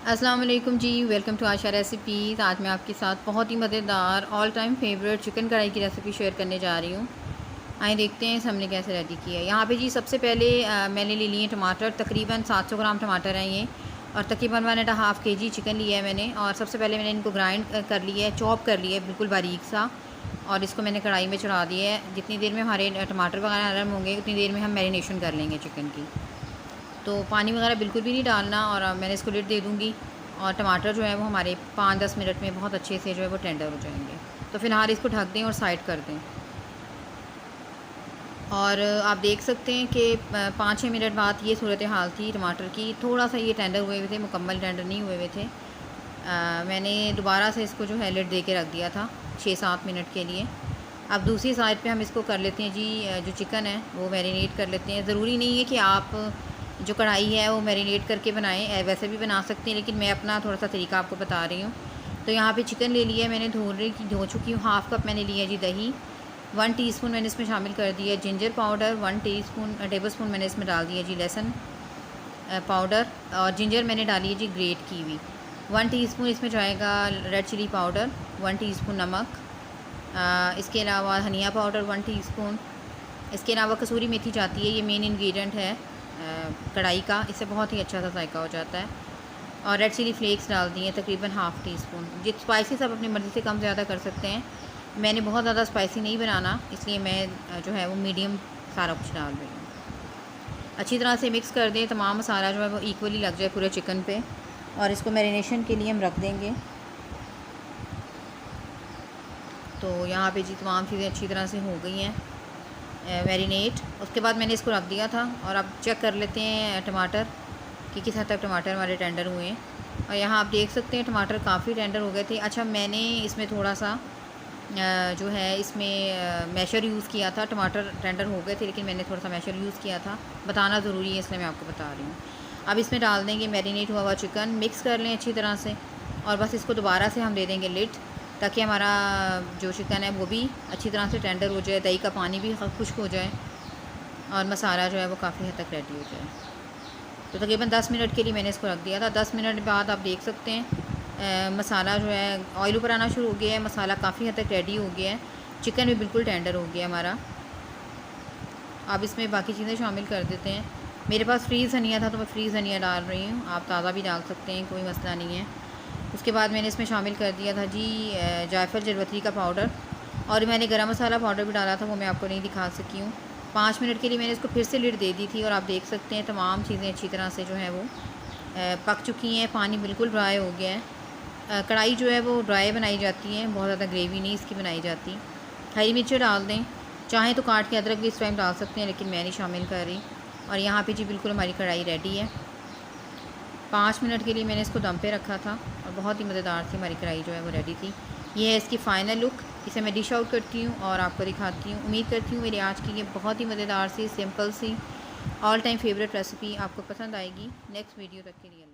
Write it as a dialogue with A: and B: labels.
A: अस्सलाम वालेकुम जी, welcome to Asha recipes. आज मैं आपके साथ बहुत ही मज़ेदार ऑल टाइम फेवरेट चिकन कढ़ाई की रेसिपी शेयर करने जा रही हूँ। आइए देखते हैं हमने कैसे रेडी किया है। यहाँ पे जी सबसे पहले मैंने ले लिए टमाटर, तकरीबन 700 ग्राम टमाटर हैं ये, और तकरीबन 1.5 kg चिकन लिया है मैंने। और सबसे पहले मैंने इनको ग्राइंड कर लिया है, चॉप कर लिया है बिल्कुल बारीक सा, और इसको मैंने कढ़ाई में चढ़ा दिया है। जितनी देर में हमारे टमाटर वगैरह नरम होंगे उतनी देर में हम मैरिनेशन कर लेंगे चिकन की। तो पानी वगैरह बिल्कुल भी नहीं डालना, और मैंने इसको लिड दे दूँगी, और टमाटर जो है वो हमारे 5-10 मिनट में बहुत अच्छे से जो है वो टेंडर हो जाएंगे। तो फ़िलहाल इसको ढक दें और साइड कर दें। और आप देख सकते हैं कि 5-6 मिनट बाद ये सूरत हाल थी टमाटर की। थोड़ा सा ये टेंडर हुए हुए थे, मुकम्मल टेंडर नहीं हुए हुए थे। मैंने दोबारा से इसको जो है लिड दे के रख दिया था 6-7 मिनट के लिए। अब दूसरी साइड पे हम इसको कर लेते हैं जी, जो चिकन है वो मैरिनेट कर लेते हैं। ज़रूरी नहीं है कि आप जो कढ़ाई है वो मैरिनेट करके बनाएं, वैसे भी बना सकते हैं, लेकिन मैं अपना थोड़ा सा तरीका आपको बता रही हूँ। तो यहाँ पे चिकन ले लिया मैंने, धो चुकी हूँ। हाफ़ कप मैंने लिया जी दही, 1 टीस्पून मैंने इसमें शामिल कर दिया जिंजर पाउडर, 1 टेबल स्पून मैंने इसमें डाल दिया जी लहसुन पाउडर, और जिंजर मैंने डाली है जी ग्रेट की हुई। 1 टीस्पून इसमें जाएगा रेड चिली पाउडर, 1 टीस्पून नमक, इसके अलावा धनिया पाउडर 1 टीस्पून। इसके अलावा कसूरी मेथी जाती है, ये मेन इंग्रेडिएंट है कढ़ाई का, इससे बहुत ही अच्छा सा जायका हो जाता है। और रेड चिली फ्लेक्स डाल दिए तकरीबन ½ टीस्पून। जित स्पाइसी सब अपनी मर्ज़ी से कम ज़्यादा कर सकते हैं। मैंने बहुत ज़्यादा स्पाइसी नहीं बनाना, इसलिए मैं जो है वो मीडियम सारा कुछ डाल रही हूँ। अच्छी तरह से मिक्स कर दें, तमाम मसाला जो है वो इक्वली लग जाए पूरे चिकन पे, और इसको मैरिनेशन के लिए हम रख देंगे। तो यहाँ पे जी तमाम चीज़ें अच्छी तरह से हो गई हैं मैरिनेट। उसके बाद मैंने इसको रख दिया था, और अब चेक कर लेते हैं टमाटर कि किस हद तक टमाटर हमारे टेंडर हुए हैं। और यहाँ आप देख सकते हैं टमाटर काफ़ी टेंडर हो गए थे। अच्छा, मैंने इसमें थोड़ा सा जो है इसमें मैशर यूज़ किया था। टमाटर टेंडर हो गए थे लेकिन मैंने थोड़ा सा मैशर यूज़ किया था, बताना ज़रूरी है इसलिए मैं आपको बता रही हूँ। अब इसमें डाल देंगे मैरिनेट हुआ हुआ चिकन, मिक्स कर लें अच्छी तरह से, और बस इसको दोबारा से हम दे देंगे लिड, ताकि हमारा जो चिकन है वो भी अच्छी तरह से टेंडर हो जाए, दही का पानी भी खुश्क हो जाए, और मसाला जो है वो काफ़ी हद तक रेडी हो जाए। तो तकरीबन 10 मिनट के लिए मैंने इसको रख दिया था। 10 मिनट बाद आप देख सकते हैं मसाला जो है ऑयल ऊपर आना शुरू हो गया है, मसाला काफ़ी हद तक रेडी हो गया है, चिकन भी बिल्कुल टेंडर हो गया हमारा। अब इसमें बाकी चीज़ें शामिल कर देते हैं। मेरे पास फ्रीज़ धनिया था तो मैं फ्रीज़ धनिया डाल रही हूँ, आप ताज़ा भी डाल सकते हैं, कोई मसला नहीं है। उसके बाद मैंने इसमें शामिल कर दिया था जी जायफल जरवतरी का पाउडर, और मैंने गरम मसाला पाउडर भी डाला था, वो मैं आपको नहीं दिखा सकी हूँ। 5 मिनट के लिए मैंने इसको फिर से लिड दे दी थी, और आप देख सकते हैं तमाम चीज़ें अच्छी तरह से जो है वो पक चुकी हैं। पानी बिल्कुल ड्राई हो गया है। कढ़ाई जो है वो ड्राई बनाई जाती है, बहुत ज़्यादा ग्रेवी नहीं इसकी बनाई जाती। हरी मिर्चें डाल दें, चाहें तो काट के अदरक भी इस टाइम डाल सकते हैं, लेकिन मैं नहीं शामिल कर रही। और यहाँ पे जी बिल्कुल हमारी कढ़ाई रेडी है। 5 मिनट के लिए मैंने इसको दम पे रखा था, और बहुत ही मज़ेदार थी हमारी कढ़ाई जो है वो रेडी थी। ये है इसकी फ़ाइनल लुक। इसे मैं डिश आउट करती हूँ और आपको दिखाती हूँ। उम्मीद करती हूँ मेरी आज की ये बहुत ही मज़ेदार सी simple see all time favourite recipe आपको पसंद आएगी। नेक्स्ट वीडियो तक के लिए